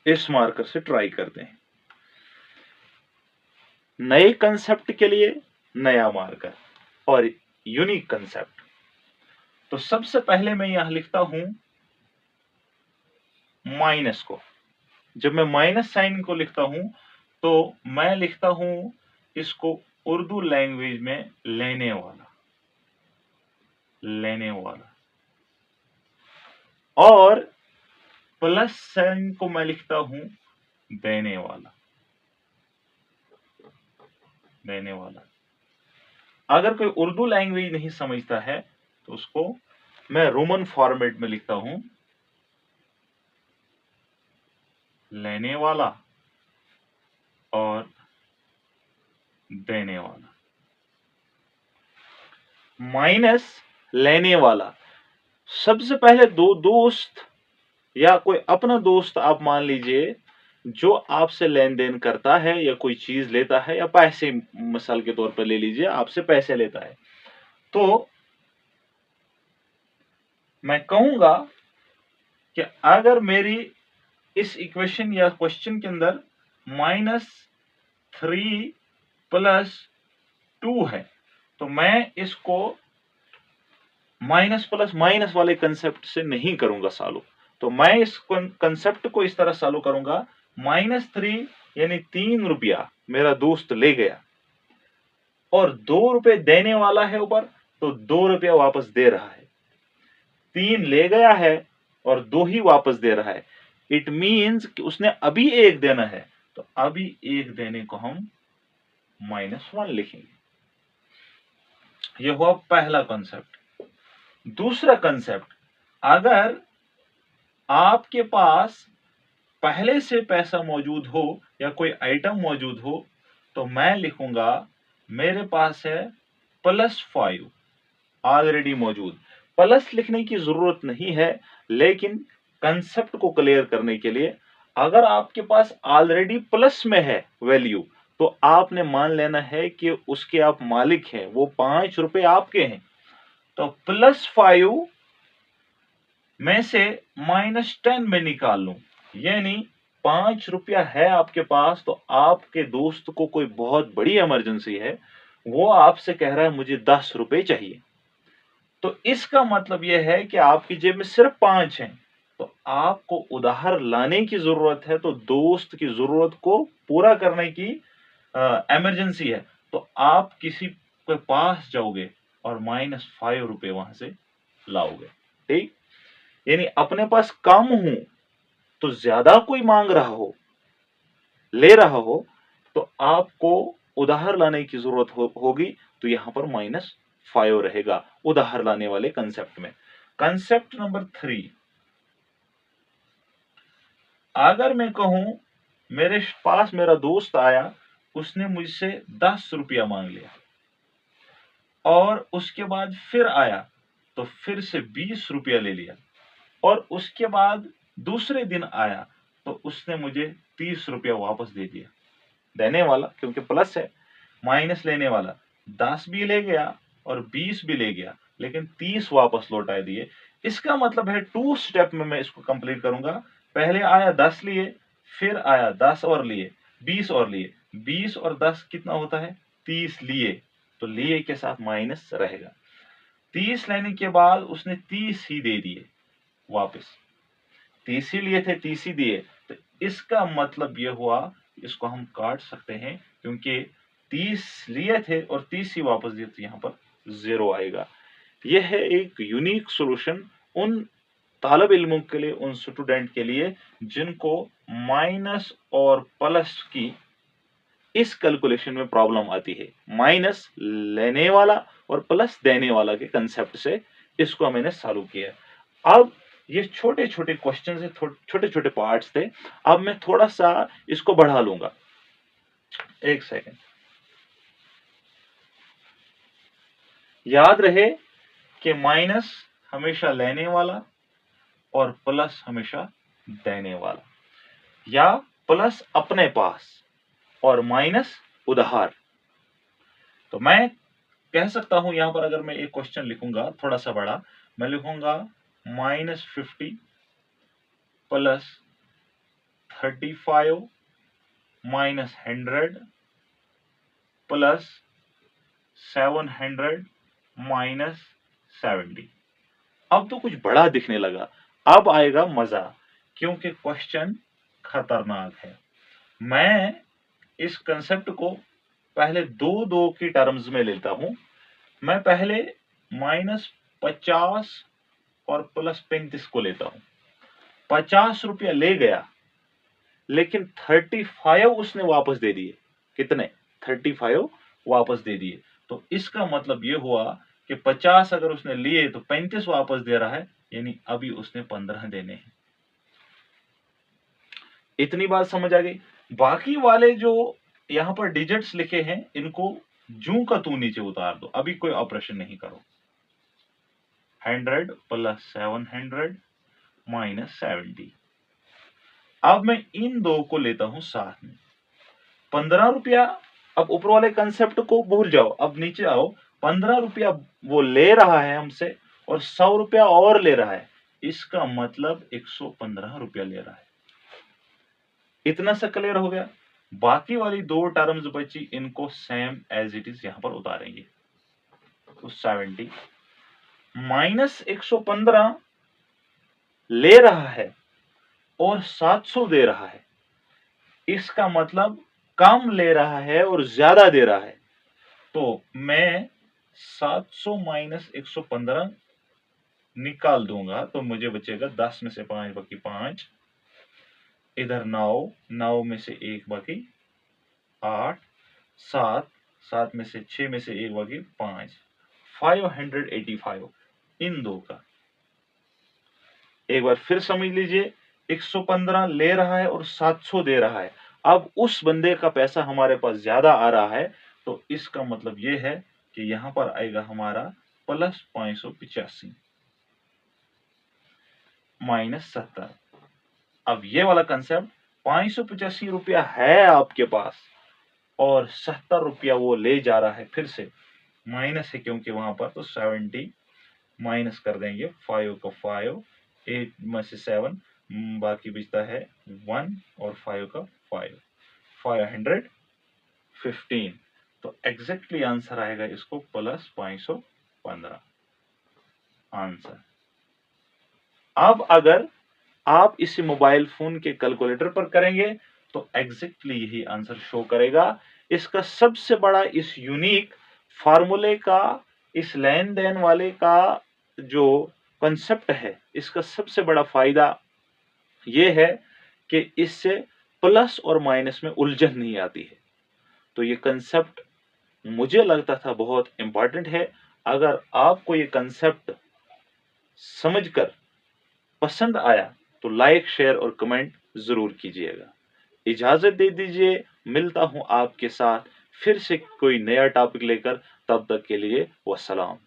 इस मार्कर से ट्राई करते हैं। नए कंसेप्ट के लिए नया मार्कर और यूनिक कंसेप्ट। तो सबसे पहले मैं यहां लिखता हूं माइनस को। जब मैं माइनस साइन को लिखता हूं तो मैं लिखता हूं इसको उर्दू लैंग्वेज में लेने वाला, लेने वाला। और प्लस साइन को मैं लिखता हूं देने वाला, देने वाला। अगर कोई उर्दू लैंग्वेज नहीं समझता है तो उसको मैं रोमन फॉर्मेट में लिखता हूं लेने वाला और देने वाला। माइनस लेने वाला। सबसे पहले दो दोस्त या कोई अपना दोस्त आप मान लीजिए जो आपसे लेन देन करता है या कोई चीज लेता है या पैसे, मिसाल के तौर पर ले लीजिए आपसे पैसे लेता है, तो मैं कहूंगा कि अगर मेरी इस इक्वेशन या क्वेश्चन के अंदर -3 + 2 है तो मैं इसको माइनस प्लस माइनस वाले कंसेप्ट से नहीं करूंगा सॉल्व। तो मैं इस कंसेप्ट को इस तरह सॉल्व करूंगा, -3 यानी 3 रुपया मेरा दोस्त ले गया और 2 रुपए देने वाला है ऊपर, तो 2 रुपया वापस दे रहा है। 3 ले गया है और 2 ही वापस दे रहा है। इट मीन्स कि उसने अभी 1 देना है, तो अभी 1 देने को हम -1 लिखेंगे। यह हुआ पहला कंसेप्ट। दूसरा कंसेप्ट, अगर आपके पास पहले से पैसा मौजूद हो या कोई आइटम मौजूद हो तो मैं लिखूंगा मेरे पास है +5 ऑलरेडी मौजूद। प्लस लिखने की जरूरत नहीं है, लेकिन कंसेप्ट को क्लियर करने के लिए अगर आपके पास ऑलरेडी प्लस में है वैल्यू तो आपने मान लेना है कि उसके आप मालिक हैं, वो 5 रुपए आपके हैं। तो +5 में से -10 में निकाल लूं, यानी 5 रुपया है आपके पास, तो आपके दोस्त को कोई बहुत बड़ी इमरजेंसी है, वो आपसे कह रहा है मुझे 10 रुपए चाहिए। तो इसका मतलब यह है कि आपकी जेब में सिर्फ 5 हैं, तो आपको उधार लाने की जरूरत है, तो दोस्त की जरूरत को पूरा करने की इमरजेंसी है, तो आप किसी के पास जाओगे और -5 रुपए वहां से लाओगे। ठीक, यानी अपने पास कम हूं तो ज्यादा कोई मांग रहा हो, ले रहा हो, तो आपको उधार लाने की जरूरत होगी, तो यहां पर -5 रहेगा उधार लाने वाले कंसेप्ट में। कंसेप्ट नंबर 3, अगर मैं कहूं मेरे पास मेरा दोस्त आया, उसने मुझसे 10 रुपया मांग लिया और उसके बाद फिर आया तो फिर से 20 रुपया ले लिया और उसके बाद दूसरे दिन आया तो उसने मुझे 30 रुपया वापस दे दिया। देने वाला क्योंकि प्लस है, माइनस लेने वाला 10 भी ले गया और 20 भी ले गया, लेकिन 30 वापस लौटा दिए। इसका मतलब है 2 स्टेप में मैं इसको कंप्लीट करूंगा। पहले आया 10 लिए, फिर आया 10 और लिए, 20 और लिए, 20 और 10 कितना होता है 30 लिए, तो लिए के साथ माइनस रहेगा। 30 लेने के बाद उसने 30 ही दे दिए वापस, 30 ही लिए थे 30 ही दिए, तो इसका मतलब यह हुआ, इसको हम काट सकते हैं क्योंकि 30 लिए थे और 30 ही वापस दिए, तो यहां पर 0 आएगा। यह है एक यूनिक सॉल्यूशन उन तालब इल्मों के लिए, उन स्टूडेंट के लिए जिनको माइनस और प्लस की इस कैलकुलेशन में प्रॉब्लम आती है। माइनस लेने वाला और प्लस देने वाला के कंसेप्ट से इसको मैंने सॉल्व किया। अब ये छोटे छोटे क्वेश्चन से छोटे छोटे पार्ट्स थे, अब मैं थोड़ा सा इसको बढ़ा लूंगा। एक सेकेंड, याद रहे कि माइनस हमेशा लेने वाला और प्लस हमेशा देने वाला, या प्लस अपने पास और माइनस उधार। तो मैं कह सकता हूं यहां पर अगर मैं एक क्वेश्चन लिखूंगा थोड़ा सा बड़ा, मैं लिखूंगा -50 + 35 माइनस 100 प्लस 700 माइनस 70। अब तो कुछ बड़ा दिखने लगा, अब आएगा मजा, क्योंकि क्वेश्चन खतरनाक है। मैं इस कंसेप्ट को पहले दो दो की टर्म्स में लेता हूं। मैं पहले -50 और +35 को लेता हूं। 50 रुपया ले गया, लेकिन 35 उसने वापस दे दिए। कितने? 35 वापस दे दिए। तो इसका मतलब ये हुआ कि 50 अगर उसने लिए तो 35 वापस दे रहा है, यानी अभी उसने 15 देने हैं। इतनी बात समझ आ गई। बाकी वाले जो यहां पर डिजिट्स लिखे हैं, इनको जू का तू नीचे उतार दो, अभी कोई ऑपरेशन नहीं करो। 100 प्लस 700 माइनस 70। अब मैं इन दो को लेता हूं साथ में। 15 रुपया, अब ऊपर वाले कंसेप्ट को भूल जाओ, अब नीचे आओ। 15 रुपया वो ले रहा है हमसे और 100 रुपया और ले रहा है, इसका मतलब 115 रुपया ले रहा है। इतना सा क्लियर हो गया। बाकी वाली दो टर्म्स बची, इनको सेम एज इट इज यहां पर उतारेंगे। तो 70 माइनस 115 ले रहा है और 700 दे रहा है, इसका मतलब कम ले रहा है और ज्यादा दे रहा है। तो मैं 700 माइनस 115 निकाल दूंगा, तो मुझे बचेगा 10 में से 5 बाकी 5, इधर 9, 9 में से 1 बाकी 8, 7, 7 में से 6 में से 1 बाकी 5, 585 इन दो का। एक बार फिर समझ लीजिए, 115 ले रहा है और 700 दे रहा है। अब उस बंदे का पैसा हमारे पास ज्यादा आ रहा है, तो इसका मतलब यह है कि यहां पर आएगा हमारा प्लस 585 माइनस 70। अब ये वाला कंसेप्ट, 585 रुपया है आपके पास और 70 रुपया वो ले जा रहा है, फिर से माइनस है क्योंकि वहां पर, तो 70 माइनस कर देंगे 5 का 5, 8 में से 7, बाकी बचता है 1 और 5 का 5, 515। तो एग्जैक्टली आंसर आएगा इसको प्लस 515 आंसर। अब अगर आप इसे मोबाइल फोन के कैलकुलेटर पर करेंगे तो एग्जैक्टली यही आंसर शो करेगा। इसका सबसे बड़ा, इस यूनिक फार्मूले का, इस लेन देन वाले का जो कंसेप्ट है, इसका सबसे बड़ा फायदा यह है कि इससे प्लस और माइनस में उलझन नहीं आती है। तो ये कंसेप्ट मुझे लगता था बहुत इंपॉर्टेंट है। अगर आपको ये कंसेप्ट समझकर पसंद आया तो लाइक, शेयर और कमेंट जरूर कीजिएगा। इजाजत दे दीजिए, मिलता हूं आपके साथ फिर से कोई नया टॉपिक लेकर, तब तक के लिए वस्सलाम।